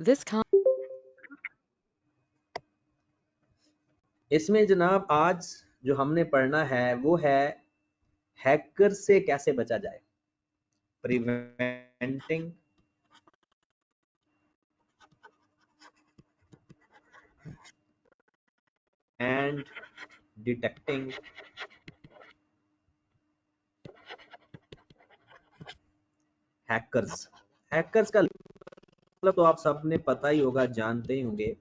This इसमें जनाब आज जो हमने पढ़ना है वो है हैकर से कैसे बचा जाए, preventing and detecting hackers. Hackers का मतलब तो आप सबने पता ही होगा, जानते ही होंगे।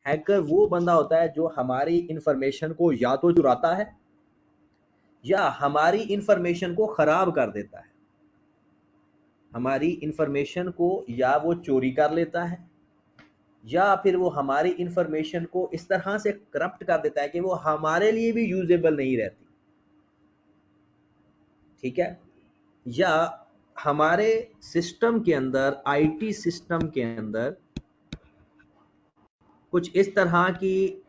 हैकर वो बंदा होता है जो हमारी इंफॉर्मेशन को या तो चुराता है या हमारी इंफॉर्मेशन को खराब कर देता है। हमारी इंफॉर्मेशन को या वो चोरी कर लेता है या फिर वो हमारी इंफॉर्मेशन को इस तरह से करप्ट कर देता है कि वो हमारे लिए भी यूजेबल नहीं रहती। ठीक है, या हमारे सिस्टम के अंदर, आईटी सिस्टम के अंदर कुछ इस तरह की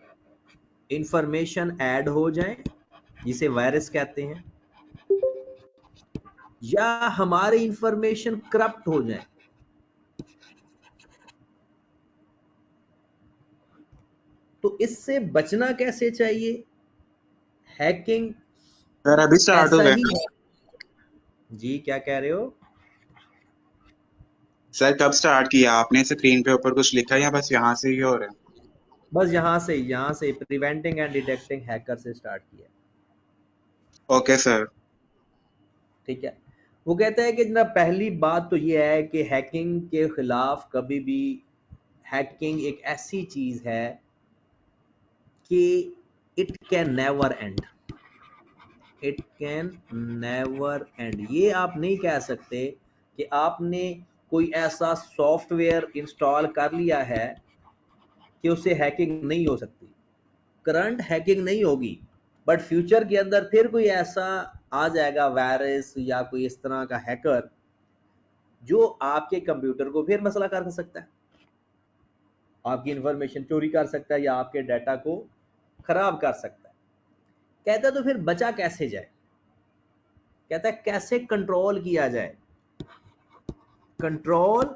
इंफॉर्मेशन ऐड हो जाए जिसे वायरस कहते हैं, या हमारी इंफॉर्मेशन करप्ट हो जाए। तो इससे बचना कैसे चाहिए? हैकिंग सर अभी स्टार्ट हो ऐसा गया। ही है। जी क्या कह रहे हो? सर कब स्टार्ट किया आपने? स्क्रीन पे ऊपर कुछ लिखा है या बस यहाँ से ही हो रहा है? बस यहाँ से प्रिवेंटिंग एंड डिटेक्टिंग हैकर से स्टार्ट किया। Okay sir. ठीक है, वो कहता है कि जनाब पहली बात तो ये है कि हैकिंग के खिलाफ कभी भी, हैकिंग एक ऐसी चीज है कि it can never and, it can never and. ये आप नहीं कह सकते कि आपने कोई ऐसा सॉफ्टवेयर इंस्टॉल कर लिया है कि उससे हैकिंग नहीं हो सकती। करंट हैकिंग नहीं होगी, बट फ्यूचर के अंदर फिर कोई ऐसा आ जाएगा वायरस या कोई इस तरह का हैकर जो आपके कंप्यूटर को फिर मसला कर सकता है, आपकी इंफॉर्मेशन चोरी कर सकता है या आपके डाटा को खराब कर सकता है। कहता है तो फिर बचा कैसे जाए? कहता है कैसे कंट्रोल किया जाए। कंट्रोल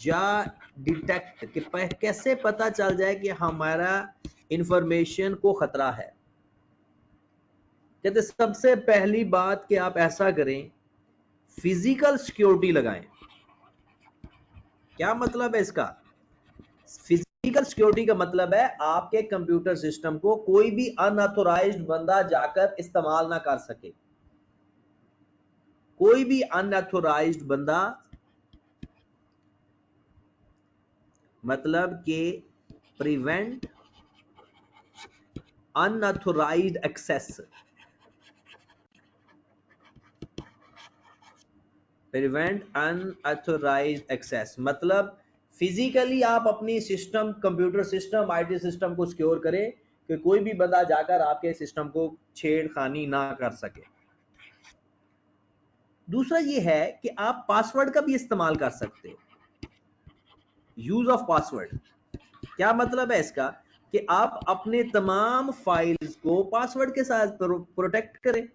या डिटेक्ट कि कैसे पता चल जाए कि हमारा इंफॉर्मेशन को खतरा है। कहते सबसे पहली बात कि आप ऐसा करें, फिजिकल सिक्योरिटी लगाएं। क्या मतलब है इसका? फिजिकल सिक्योरिटी का मतलब है आपके कंप्यूटर सिस्टम को कोई भी अनऑथोराइज्ड बंदा जाकर इस्तेमाल ना कर सके। कोई भी अनऑथोराइज्ड बंदा, मतलब कि prevent unauthorised access, prevent unauthorised access मतलब फिजिकली आप अपनी system, computer system, IT system को सिक्योर करें कि कोई भी बंदा जाकर आपके सिस्टम को छेड़खानी ना कर सके। दूसरा ये है कि आप पासवर्ड का भी इस्तेमाल कर सकते हो, यूज ऑफ पासवर्ड। क्या मतलब है इसका? कि आप अपने तमाम फाइल्स को पासवर्ड के साथ प्रोटेक्ट करें।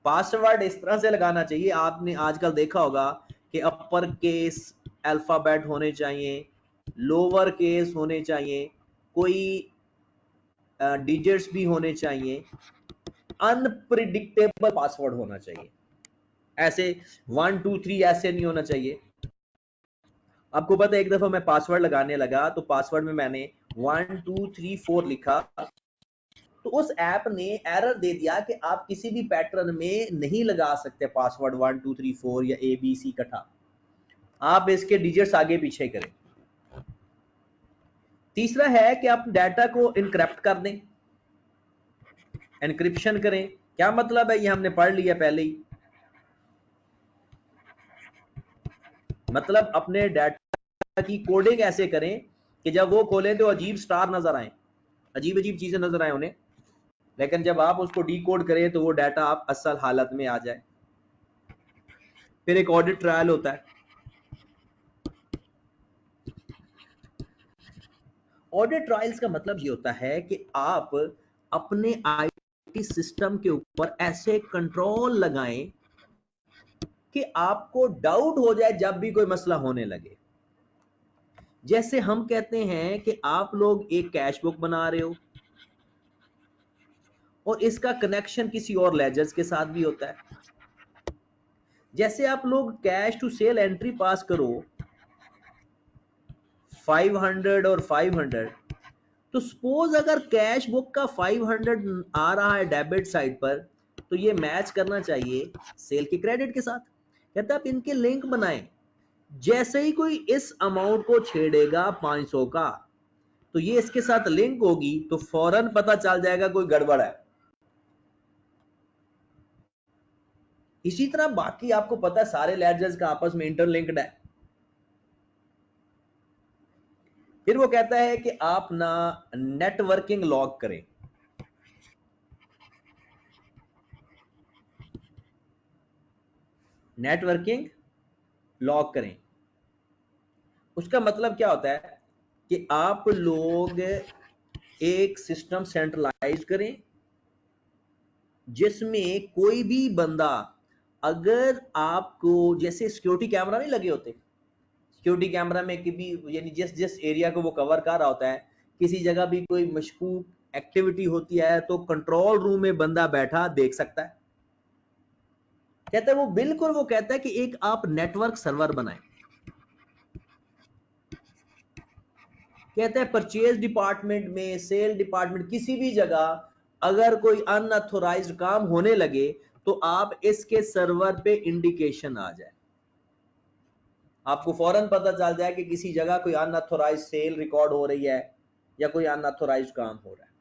पासवर्ड इस तरह से लगाना चाहिए, आपने आजकल देखा होगा कि अपर केस अल्फाबेट होने चाहिए, लोअर केस होने चाहिए, कोई डिजिट्स भी होने चाहिए, अनप्रिडिक्टेबल पासवर्ड होना चाहिए। ऐसे 1 2 3 ऐसे नहीं होना चाहिए। आपको पता है एक दफा मैं पासवर्ड लगाने लगा तो पासवर्ड में मैंने 1 2 3 4 लिखा, तो उस ऐप ने एरर दे दिया कि आप किसी भी पैटर्न में नहीं लगा सकते पासवर्ड 1 2 3 4 या ABC इकट्ठा, आप इसके डिजिट्स आगे पीछे करें। तीसरा है कि आप डाटा को इनक्रिप्ट कर दें, एनक्रिप्शन करें। क्या मतलब है ये हमने पढ़ लिया पहले ही। मतलब अपने डाटा की कोडिंग ऐसे करें कि जब वो खोलें तो अजीब स्टार नजर आए, अजीब अजीब चीजें नजर आए उन्हें, लेकिन जब आप उसको डी कोड करें तो वो डाटा आप असल हालत में आ जाए। फिर एक ऑडिट ट्रायल होता है। ऑडिट ट्रायल्स का मतलब ये होता है कि आप अपने आईटी सिस्टम के ऊपर ऐसे कंट्रोल लगाएं कि आपको डाउट हो जाए जब भी कोई मसला होने लगे। जैसे हम कहते हैं कि आप लोग एक कैश बुक बना रहे हो और इसका कनेक्शन किसी और लेजर्स के साथ भी होता है। जैसे आप लोग cash to sale entry pass करो 500 और 500, तो सपोज अगर कैश बुक का 500 आ रहा है डेबिट साइड पर, तो ये मैच करना चाहिए सेल के क्रेडिट के साथ। कहते हैं आप इनके लिंक बनाएं। जैसे ही कोई इस अमाउंट को छेड़ेगा 500 का, तो ये इसके साथ लिंक होगी, तो फौरन पता चल जाएगा कोई गड़बड़ है। इसी तरह बाकी आपको पता है सारे लेजर्स का आपस में इंटरलिंक्ड है। फिर वो कहता है कि आप ना नेटवर्किंग लॉग करें। नेटवर्किंग लॉग करें, उसका मतलब क्या होता है कि आप लोग एक सिस्टम सेंट्रलाइज करें जिसमें कोई भी बंदा, अगर आपको जैसे सिक्योरिटी कैमरा नहीं लगे होते, सिक्योरिटी कैमरा में कभी यानी जिस जिस एरिया को वो कवर कर रहा होता है, किसी जगह भी कोई मशकूक एक्टिविटी होती है तो कंट्रोल रूम में बंदा बैठा देख सकता है। कहता है वो बिल्कुल, वो कहता है कि एक आप नेटवर्क सर्वर बनाएं। कहते हैं परचेज डिपार्टमेंट में, सेल डिपार्टमेंट, किसी भी जगह अगर कोई अनऑथोराइज्ड काम होने लगे तो आप इसके सर्वर पे इंडिकेशन आ जाए, आपको फौरन पता चल जाए कि किसी जगह कोई अनऑथोराइज्ड सेल रिकॉर्ड हो रही है या कोई अनऑथोराइज्ड काम हो रहा है।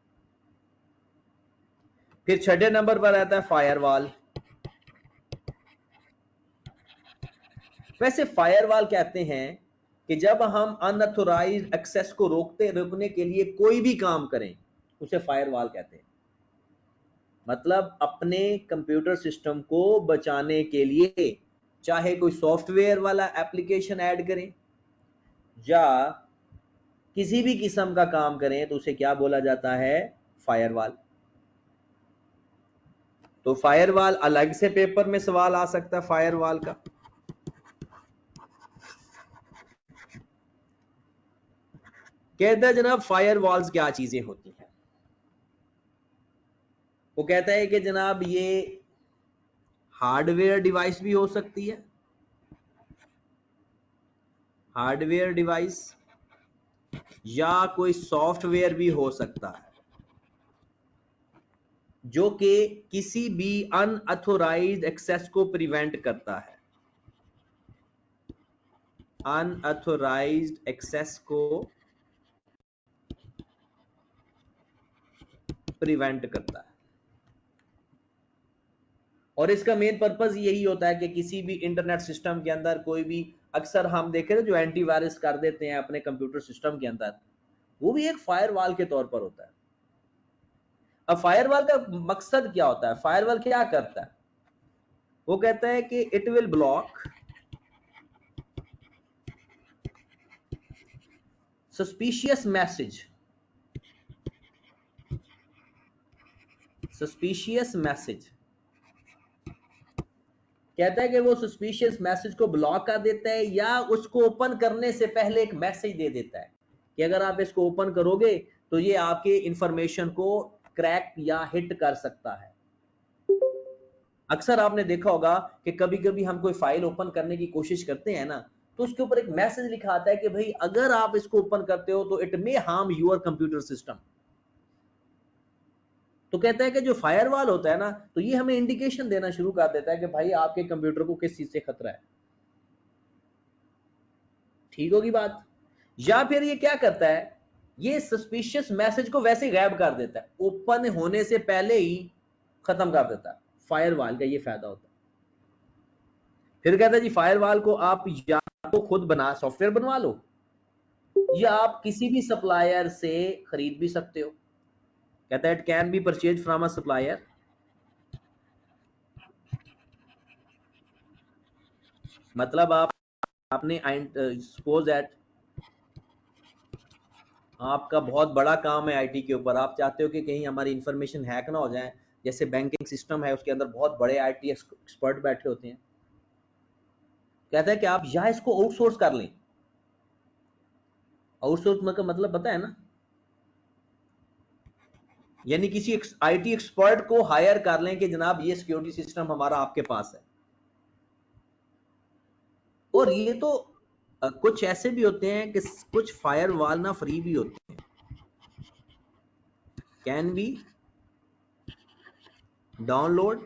फिर छठे नंबर पर रहता है फायरवॉल। वैसे फायरवॉल कहते हैं कि जब हम अनऑथोराइज्ड एक्सेस को रोकने के लिए कोई भी काम करें, उसे फायरवॉल कहते हैं। मतलब अपने कंप्यूटर सिस्टम को बचाने के लिए चाहे कोई सॉफ्टवेयर वाला एप्लीकेशन ऐड करें या किसी भी किस्म का काम करें, तो उसे क्या बोला जाता है? फायरवॉल। तो फायरवॉल अलग से पेपर में सवाल आ सकता है फायरवॉल का। कहता है जनाब फायरवॉल्स क्या चीजें होती हैं। वो कहता है कि जनाब ये हार्डवेयर डिवाइस भी हो सकती है, हार्डवेयर डिवाइस, या कोई सॉफ्टवेयर भी हो सकता है जो कि किसी भी अनऑथोराइज्ड एक्सेस को प्रिवेंट करता है, अनऑथोराइज्ड एक्सेस को प्रिवेंट करता है। और इसका मेन पर्पस यही होता है कि किसी भी इंटरनेट सिस्टम के अंदर कोई भी, अक्सर हम देखें जो एंटीवायरस कर देते हैं अपने कंप्यूटर सिस्टम के अंदर, वो भी एक फायरवॉल के तौर पर होता है। अब फायरवॉल का मकसद क्या होता है? फायरवॉल क्या करता है? वो कहता है कि it will block suspicious message, suspicious message. कहता है कि वो सस्पिशियस मैसेज को ब्लॉक कर देता है या उसको ओपन करने से पहले एक मैसेज दे देता है कि अगर आप इसको ओपन करोगे तो ये आपके इंफॉर्मेशन को क्रैक या हिट कर सकता है। अक्सर आपने देखा होगा कि कभी कभी हम कोई फाइल ओपन करने की कोशिश करते हैं ना, तो उसके ऊपर एक मैसेज लिखा आता है कि भाई अगर आप इसको ओपन करते हो तो it may harm your computer system. तो कहता है कि जो फायरवॉल होता है ना, तो ये हमें इंडिकेशन देना शुरू कर देता है कि भाई आपके कंप्यूटर को किस चीज से खतरा है। ठीक होगी बात? या फिर ये क्या करता है, ये सस्पिशियस मैसेज को वैसे गायब कर देता है, ओपन होने से पहले ही खत्म कर देता है। फायरवॉल का ये फायदा होता है। फिर कहता है जी फायरवॉल को आप या तो खुद बना सॉफ्टवेयर बनवा लो या आप किसी भी सप्लायर से खरीद भी सकते हो। कहता है it can be purchase from a supplier. मतलब आप आपने सपोज दैट आपका बहुत बड़ा काम है आईटी के ऊपर, आप चाहते हो कि कहीं हमारी इंफॉर्मेशन हैक ना हो जाए, जैसे बैंकिंग सिस्टम है उसके अंदर बहुत बड़े आईटी एक्सपर्ट बैठे होते हैं। कहता है कि आप या इसको आउटसोर्स कर लें आउटसोर्स का मतलब पता है ना, यानी किसी आईटी एक्सपर्ट को हायर कर लें कि जनाब ये सिक्योरिटी सिस्टम हमारा आपके पास है। और ये तो कुछ ऐसे भी होते हैं कि कुछ फायरवॉल ना फ्री भी होते हैं, can be download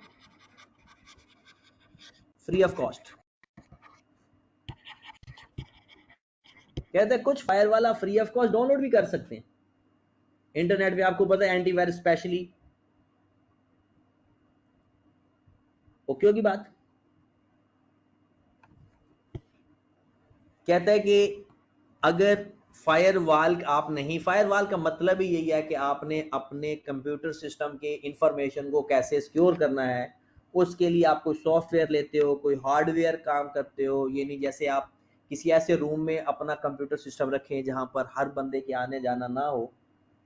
free of cost. कहते हैं कुछ फायरवॉल आप फ्री ऑफ कॉस्ट डाउनलोड भी कर सकते हैं इंटरनेट पे, आपको पता है एंटीवायरस स्पेशली। ओके होगी बात। कहता है कि अगर फायरवॉल आप नहीं, फायरवॉल का मतलब ही यही है कि आपने अपने कंप्यूटर सिस्टम के इंफॉर्मेशन को कैसे सिक्योर करना है, उसके लिए आप कोई सॉफ्टवेयर लेते हो, कोई हार्डवेयर काम करते हो। ये नहीं जैसे आप किसी ऐसे रूम में अपना कंप्यूटर सिस्टम रखें जहां पर हर बंदे के आने जाना ना हो,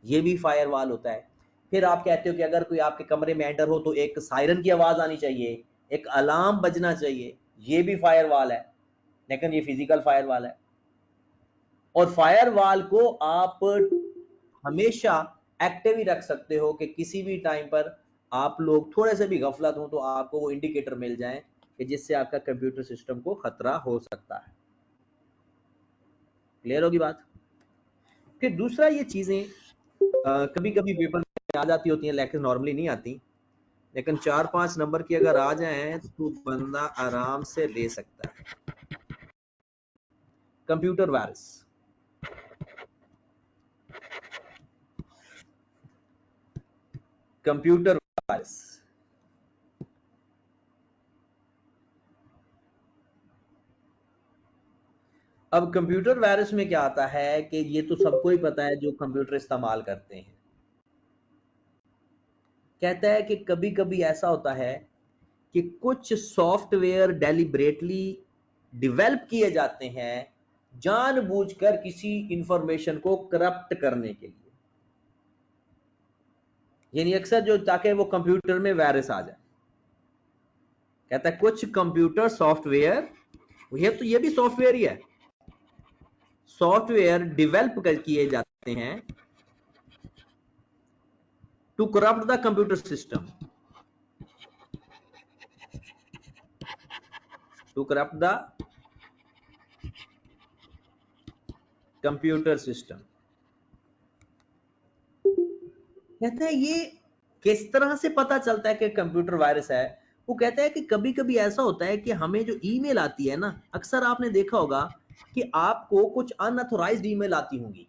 ये भी फायरवॉल होता है। फिर आप कहते हो कि अगर कोई आपके कमरे में एंटर हो तो एक सायरन की आवाज आनी चाहिए, एक अलार्म बजना चाहिए, ये भी फायरवॉल है, लेकिन ये फिजिकल फायरवॉल है। और फायरवॉल को आप हमेशा एक्टिव ही रख सकते हो कि किसी भी टाइम पर आप लोग थोड़े से भी गफलत हो तो आपको वो इंडिकेटर मिल जाए कि जिससे आपका कंप्यूटर सिस्टम को खतरा हो सकता है। क्लियर होगी बात। फिर दूसरा, ये चीजें कभी कभी पेपर में आ जाती होती हैं लेकिन नॉर्मली नहीं आती, लेकिन 4-5 नंबर की अगर आ जाए तो बंदा आराम से दे सकता है। Computer virus, computer virus. अब कंप्यूटर वायरस में क्या आता है कि ये तो सबको ही पता है जो कंप्यूटर इस्तेमाल करते हैं। कहता है कि कभी कभी ऐसा होता है कि कुछ सॉफ्टवेयर डेलिब्रेटली डेवलप किए जाते हैं जानबूझकर किसी इंफॉर्मेशन को करप्ट करने के लिए, यानी अक्सर जो ताकि वो कंप्यूटर में वायरस आ जाए। कहता है कुछ कंप्यूटर सॉफ्टवेयर, ये भी सॉफ्टवेयर ही है, सॉफ्टवेयर डेवलप किए जाते हैं to corrupt the computer system, to corrupt the computer system. कहता है ये किस तरह से पता चलता है कि कंप्यूटर वायरस है। वो कहता है कि कभी कभी ऐसा होता है कि हमें जो ईमेल आती है ना, अक्सर आपने देखा होगा कि आपको कुछ अनऑथोराइज्ड ईमेल आती होंगी,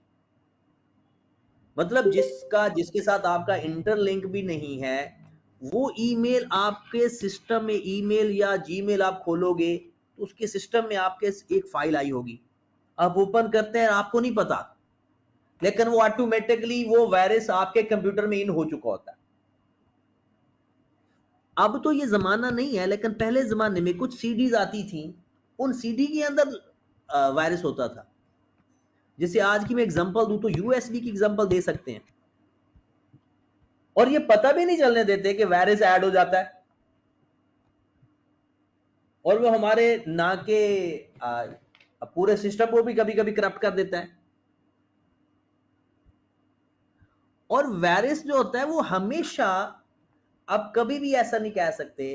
मतलब जिसके साथ आपका इंटरलिंक भी नहीं है, वो ईमेल आपके सिस्टम में, ईमेल या जीमेल आप खोलोगे तो उसके सिस्टम में आपके एक फाइल आई होगी, आप ओपन करते हैं, आपको नहीं पता, लेकिन वो ऑटोमेटिकली वो वायरस आपके कंप्यूटर में इन हो चुका होता है। अब तो ये जमाना नहीं है, लेकिन पहले जमाने में कुछ सीडीज आती थी, उन सीडी के अंदर वायरस होता था। जैसे आज की मैं एग्जांपल दूं तो यूएसबी की एग्जांपल दे सकते हैं, और ये पता भी नहीं चलने देते कि वायरस ऐड हो जाता है, और वो हमारे ना के पूरे सिस्टम को भी कभी कभी करप्ट कर देता है। और वायरस जो होता है वो हमेशा, आप कभी भी ऐसा नहीं कह सकते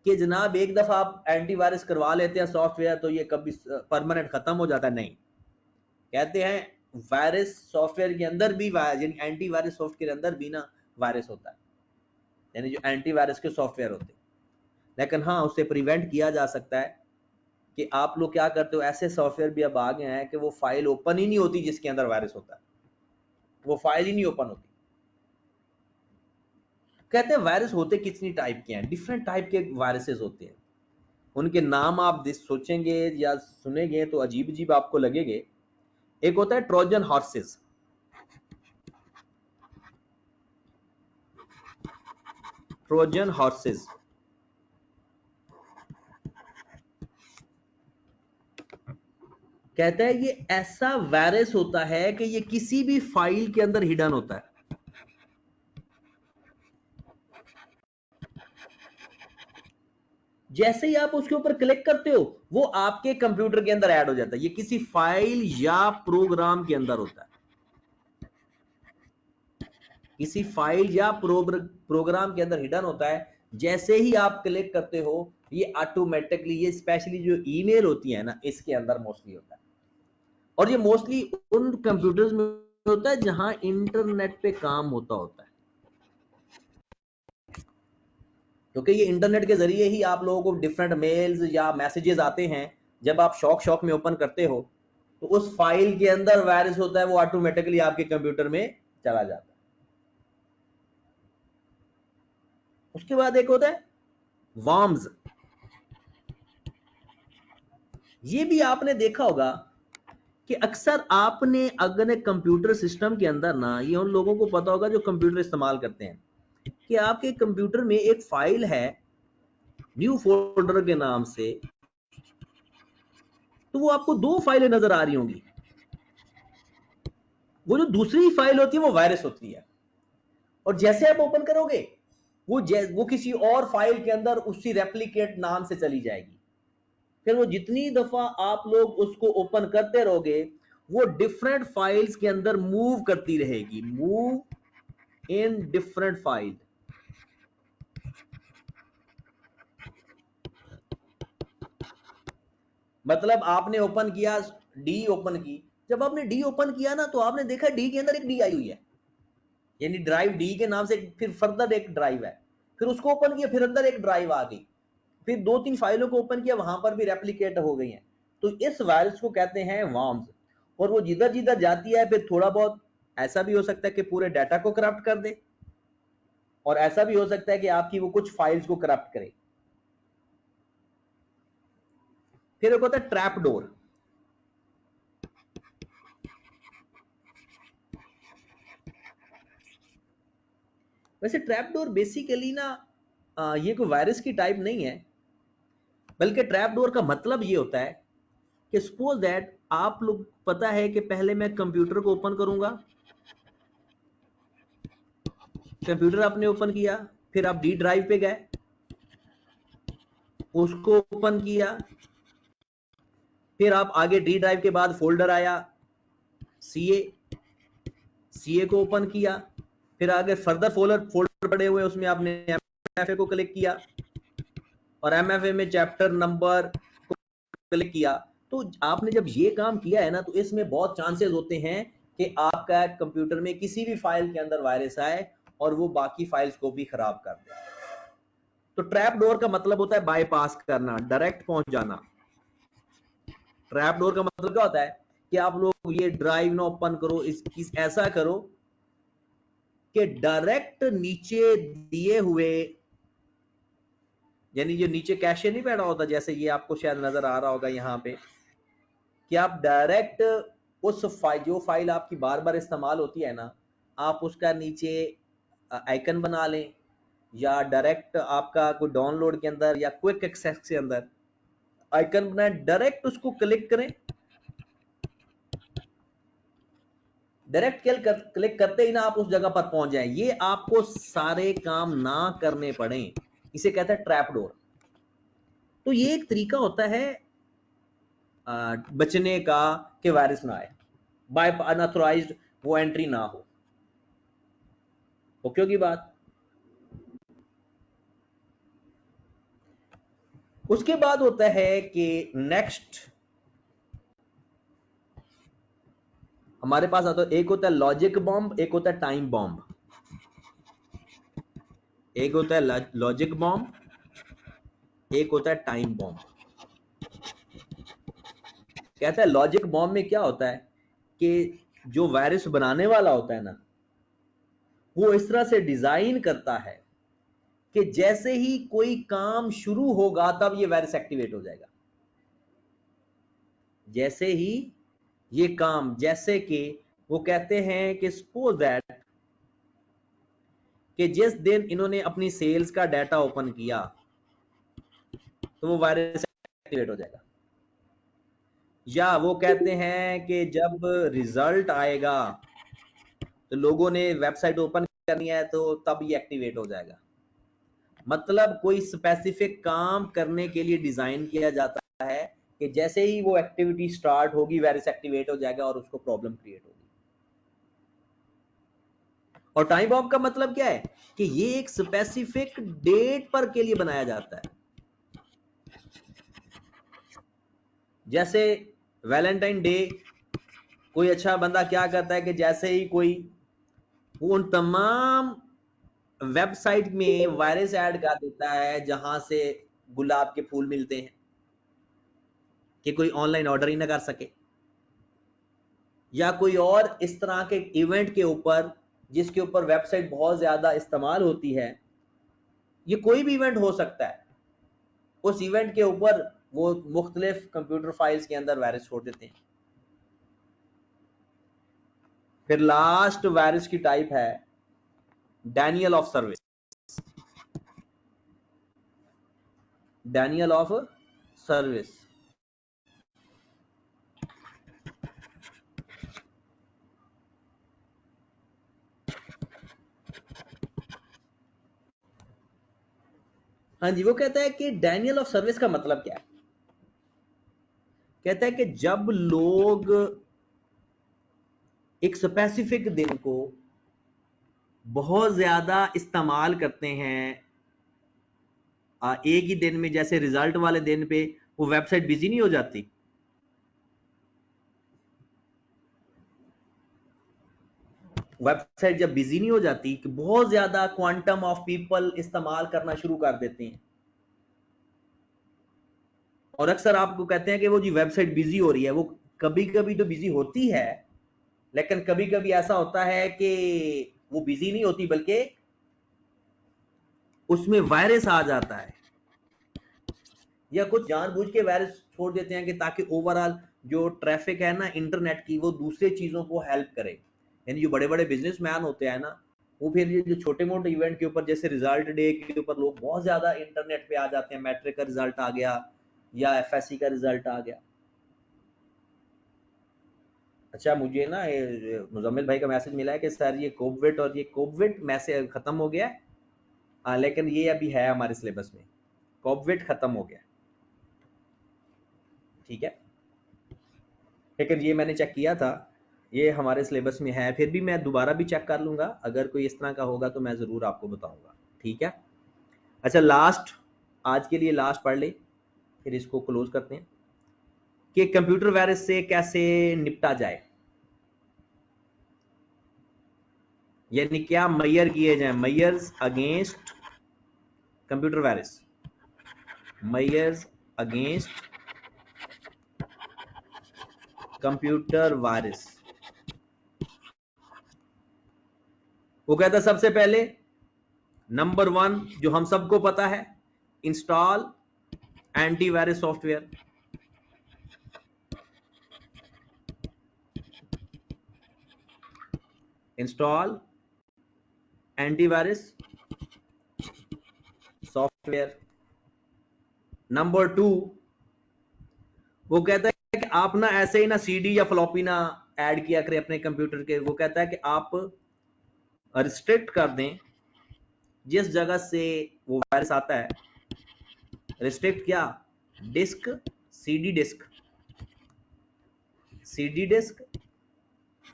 कि जनाब एक दफा आप एंटीवायरस करवा लेते हैं सॉफ्टवेयर तो ये कभी परमानेंट खत्म हो जाता है, नहीं। कहते हैं वायरस सॉफ्टवेयर के अंदर भी, यानी एंटीवायरस सॉफ्टवेयर के अंदर भी ना वायरस होता है, यानी जो एंटीवायरस के सॉफ्टवेयर होते हैं। लेकिन हाँ, उससे प्रिवेंट किया जा सकता है कि आप लोग क्या करते हो, ऐसे सॉफ्टवेयर भी अब आ गए हैं कि वो फाइल ओपन ही नहीं होती जिसके अंदर वायरस होता है, वो फाइल ही नहीं ओपन होती। कहते हैं वायरस होते कितनी टाइप के हैं, डिफरेंट टाइप के वायरसेस होते हैं। उनके नाम आप सोचेंगे या सुनेंगे तो अजीब अजीब आपको लगेंगे। एक होता है ट्रोजन हॉर्सेस, ट्रोजन हॉर्सेस। कहता है ये ऐसा वायरस होता है कि ये किसी भी फाइल के अंदर हिडन होता है, जैसे ही आप उसके ऊपर क्लिक करते हो वो आपके कंप्यूटर के अंदर ऐड हो जाता है। ये किसी फाइल या प्रोग्राम के अंदर होता है, किसी फाइल या प्रोग्राम के अंदर हिडन होता है। जैसे ही आप क्लिक करते हो ये ऑटोमेटिकली, ये स्पेशली जो ईमेल होती है ना, इसके अंदर मोस्टली होता है। और ये मोस्टली उन कंप्यूटर्स में होता है जहां इंटरनेट पे काम होता है, क्योंकि ये इंटरनेट के जरिए ही आप लोगों को डिफरेंट मेल्स या मैसेजेस आते हैं। जब आप शौक में ओपन करते हो तो उस फाइल के अंदर वायरस होता है, वो ऑटोमेटिकली आपके कंप्यूटर में चला जाता है। उसके बाद एक होता है वर्म्स। ये भी आपने देखा होगा कि अक्सर आपने अगर कंप्यूटर सिस्टम के अंदर ना, ये उन लोगों को पता होगा जो कंप्यूटर इस्तेमाल करते हैं, कि आपके कंप्यूटर में एक फाइल है न्यू फोल्डर के नाम से, तो वो आपको दो फाइलें नजर आ रही होंगी। वो जो दूसरी फाइल होती है वो वायरस होती है, और जैसे आप ओपन करोगे वो किसी और फाइल के अंदर उसी रेप्लिकेट नाम से चली जाएगी। फिर वो जितनी दफा आप लोग उसको ओपन करते रहोगे वो डिफरेंट फाइल्स के अंदर मूव करती रहेगी, मूव इन डिफरेंट फाइल। मतलब आपने ओपन किया, डी ओपन की, जब आपने डी ओपन किया ना तो आपने देखा डी के अंदर एक डी आई हुई है, यानी ड्राइव डी के नाम से फिर फर्दर एक ड्राइव है। फिर उसको ओपन किया, फिर अंदर एक ड्राइव आ गई। फिर दो तीन फाइलों को ओपन किया, वहां पर भी रेप्लिकेट हो गई हैं। तो इस वायरस को कहते हैं वर्म्स। और वो जिधर जिधर जाती है फिर थोड़ा बहुत ऐसा भी हो सकता है कि पूरे डाटा को करप्ट कर दे, और ऐसा भी हो सकता है कि आपकी वो कुछ फाइल्स को करप्ट करे। फिर एक होता है ट्रैप डोर। वैसे ट्रैप डोर बेसिकली ना ये कोई वायरस की टाइप नहीं है, बल्कि ट्रैप डोर का मतलब ये होता है कि सपोज दैट आप लोग पता है कि पहले मैं कंप्यूटर को ओपन करूंगा, कंप्यूटर आपने ओपन किया, फिर आप डी ड्राइव पे गए, उसको ओपन किया, फिर आप आगे डी ड्राइव के बाद फोल्डर आया सीए, सीए को ओपन किया, फिर आगे फर्दर फोल्डर पड़े हुए उसमें आपने एमएफए को क्लिक किया, और एमएफए में चैप्टर नंबर को क्लिक किया। तो आपने जब ये काम किया है ना, तो इसमें बहुत चांसेस होते हैं कि आपका कंप्यूटर में किसी भी फाइल के अंदर वायरस आए और वो बाकी फाइल्स को भी खराब कर दे। तो ट्रैप डोर का मतलब होता है बाईपास करना, डायरेक्ट पहुंच जाना। ट्रैप डोर का मतलब क्या होता है कि आप लोग ये ड्राइव ना ओपन करो, ऐसा करो कि डायरेक्ट नीचे दिए हुए, यानी जो नीचे कैशे नहीं बैठा होता, जैसे ये आपको शायद नजर आ रहा होगा यहाँ पे, कि आप डायरेक्ट उस फाइल, जो फाइल आपकी बार बार इस्तेमाल होती है ना, आप उसका नीचे आइकन बना लें, या डायरेक्ट आपका कोई डाउनलोड के अंदर या क्विक एक्सेस के अंदर आइकन बनाए, डायरेक्ट उसको क्लिक करें। डायरेक्ट क्लिक करते ही ना आप उस जगह पर पहुंच जाएं, ये आपको सारे काम ना करने पड़े, इसे कहते हैं ट्रैप डोर। तो ये एक तरीका होता है बचने का कि वायरस ना आए, बाय अनऑथराइज्ड वो एंट्री ना हो। ओके की बात। उसके बाद होता है कि नेक्स्ट हमारे पास आता है, एक होता है लॉजिक बॉम्ब, एक होता है टाइम बॉम्ब। एक होता है लॉजिक बॉम्ब, एक होता है टाइम बॉम्ब। कहता है लॉजिक बॉम्ब में क्या होता है कि जो वायरस बनाने वाला होता है ना, वो इस तरह से डिजाइन करता है कि जैसे ही कोई काम शुरू होगा तब ये वायरस एक्टिवेट हो जाएगा। जैसे ही ये काम, जैसे कि वो कहते हैं कि सपोज दैट कि जिस दिन इन्होंने अपनी सेल्स का डाटा ओपन किया तो वो वायरस एक्टिवेट हो जाएगा। या वो कहते हैं कि जब रिजल्ट आएगा तो लोगों ने वेबसाइट ओपन करनी है तो तब ये एक्टिवेट हो जाएगा। मतलब कोई स्पेसिफिक काम करने के लिए डिजाइन किया जाता है कि जैसे ही वो एक्टिविटी स्टार्ट होगी वायरस एक्टिवेट हो जाएगा और उसको प्रॉब्लम क्रिएट होगी। और टाइम बॉम्ब का मतलब क्या है कि ये एक स्पेसिफिक डेट पर के लिए बनाया जाता है। जैसे वैलेंटाइन डे, कोई अच्छा बंदा क्या करता है कि जैसे ही कोई उन तमाम वेबसाइट में वायरस ऐड कर देता है जहां से गुलाब के फूल मिलते हैं कि कोई ऑनलाइन ऑर्डर ही ना कर सके, या कोई और इस तरह के इवेंट के ऊपर जिसके ऊपर वेबसाइट बहुत ज्यादा इस्तेमाल होती है। ये कोई भी इवेंट हो सकता है, उस इवेंट के ऊपर वो मुख्तलिफ कंप्यूटर फाइल्स के अंदर वायरस छोड़ देते हैं। फिर लास्ट वायरस की टाइप है Daniel of service. Daniel of service हाँ जी, वो कहता है कि डैनियल ऑफ सर्विस का मतलब क्या है। कहता है कि जब लोग एक स्पेसिफिक दिन को बहुत ज्यादा इस्तेमाल करते हैं, एक ही दिन में, जैसे रिजल्ट वाले दिन पे वो वेबसाइट बिजी नहीं हो जाती। वेबसाइट जब बिजी नहीं हो जाती कि बहुत ज्यादा क्वांटम ऑफ पीपल इस्तेमाल करना शुरू कर देते हैं, और अक्सर आपको कहते हैं कि वो जी वेबसाइट बिजी हो रही है। वो कभी कभी तो बिजी होती है, लेकिन कभी कभी ऐसा होता है कि वो बिजी नहीं होती बल्कि उसमें वायरस आ जाता है, या कुछ जानबूझ के वायरस छोड़ देते हैं कि ताकि ओवरऑल जो ट्रैफिक है ना इंटरनेट की, वो दूसरे चीजों को हेल्प करे। यानी जो बड़े बड़े बिजनेसमैन होते हैं ना, वो फिर ये जो छोटे मोटे इवेंट के ऊपर, जैसे रिजल्ट डे के ऊपर लोग बहुत ज्यादा इंटरनेट पे आ जाते हैं, मैट्रिक का रिजल्ट आ गया या एफएससी का रिजल्ट आ गया। अच्छा, मुझे ना मुजम्मिल भाई का मैसेज मिला है कि सर ये कोविड और ये कोविड मैसेज खत्म हो गया है। लेकिन ये अभी है हमारे सिलेबस में, कोविड खत्म हो गया, ठीक है। लेकिन ये मैंने चेक किया था, ये हमारे सिलेबस में है। फिर भी मैं दोबारा भी चेक कर लूंगा, अगर कोई इस तरह का होगा तो मैं ज़रूर आपको बताऊंगा, ठीक है। अच्छा, लास्ट, आज के लिए लास्ट पढ़ ले, फिर इसको क्लोज करते हैं कि कंप्यूटर वायरस से कैसे निपटा जाए, यानी क्या मैयर किए जाए, measures against computer virus, measures against computer virus. वो कहता है सबसे पहले नंबर 1 जो हम सबको पता है, install antivirus software. Install antivirus software. Number 2, वो कहता है कि आप ना ऐसे ही ना सीडी या फ्लॉपी ना ऐड किया करें अपने कंप्यूटर के। वो कहता है कि आप रिस्ट्रिक्ट कर दें जिस जगह से वो वायरस आता है। रिस्ट्रिक्ट क्या, disk, CD disk, CD disk,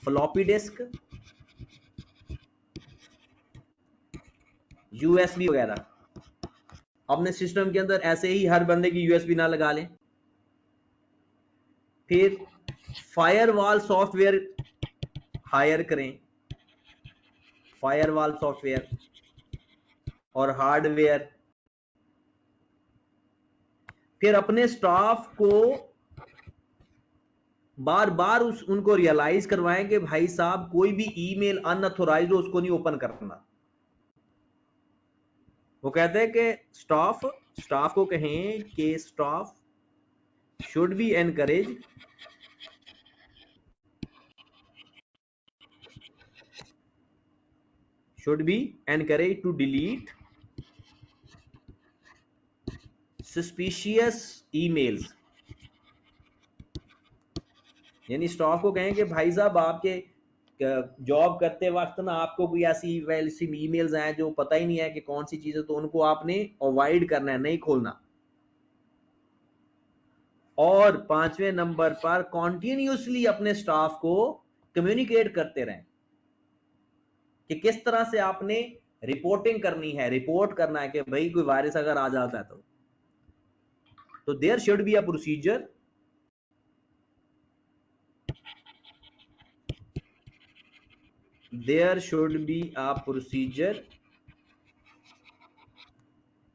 floppy disk, USB वगैरह। अपने सिस्टम के अंदर ऐसे ही हर बंदे की यूएसबी ना लगा लें। फिर फायरवॉल सॉफ्टवेयर हायर करें, फायरवॉल सॉफ्टवेयर और हार्डवेयर। फिर अपने स्टाफ को बार बार उनको रियलाइज करवाएं कि भाई साहब कोई भी ईमेल अनऑथोराइज्ड हो उसको नहीं ओपन करना। वो कहते हैं कि स्टाफ को कहें कि staff should be encourage to delete suspicious emails. यानी स्टाफ को कहें कि भाई साहब आपके जॉब करते वक्त ना आपको कोई ऐसी ईमेल्स हैं जो पता ही नहीं है कि कौन सी चीज़ है, तो उनको आपने अवॉइड करना है, नहीं खोलना। और 5वें नंबर पर कॉन्टिन्यूसली अपने स्टाफ को कम्युनिकेट करते रहें कि किस तरह से आपने रिपोर्टिंग करनी है, रिपोर्ट करना है कि भाई कोई वायरस अगर आ जाता है तो there should be a procedure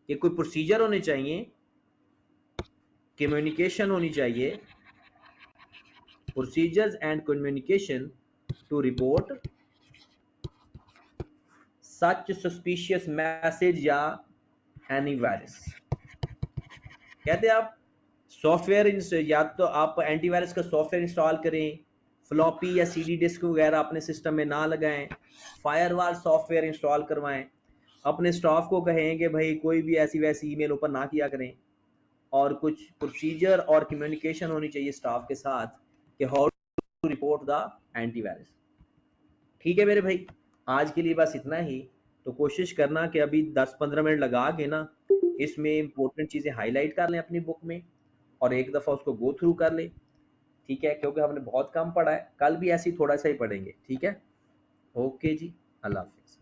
कि कोई प्रोसीजर होने चाहिए, कम्युनिकेशन होनी चाहिए, procedures and communication to report such suspicious message या एनी वायरस। कहते हैं आप सॉफ्टवेयर या तो आप एंटीवायरस का सॉफ्टवेयर इंस्टॉल करें, फ्लॉपी या सीडी डिस्क वगैरह अपने सिस्टम में ना लगाएं, फायरवॉल सॉफ्टवेयर इंस्टॉल करवाएं, अपने स्टाफ को कहें कि भाई कोई भी ऐसी वैसी ईमेल ओपन ना किया करें, और कुछ प्रोसीजर और कम्युनिकेशन होनी चाहिए स्टाफ के साथ कि how to report the antivirus. ठीक है मेरे भाई, आज के लिए बस इतना ही। तो कोशिश करना कि अभी 10-15 मिनट लगा के ना इसमें इंपॉर्टेंट चीज़ें हाईलाइट कर लें अपनी बुक में, और एक दफ़ा उसको गो थ्रू कर ले। ठीक है, क्योंकि हमने बहुत कम पढ़ा है, कल भी ऐसे ही थोड़ा सा ही पढ़ेंगे। ठीक है, ओके जी, अल्लाह हाफिज़।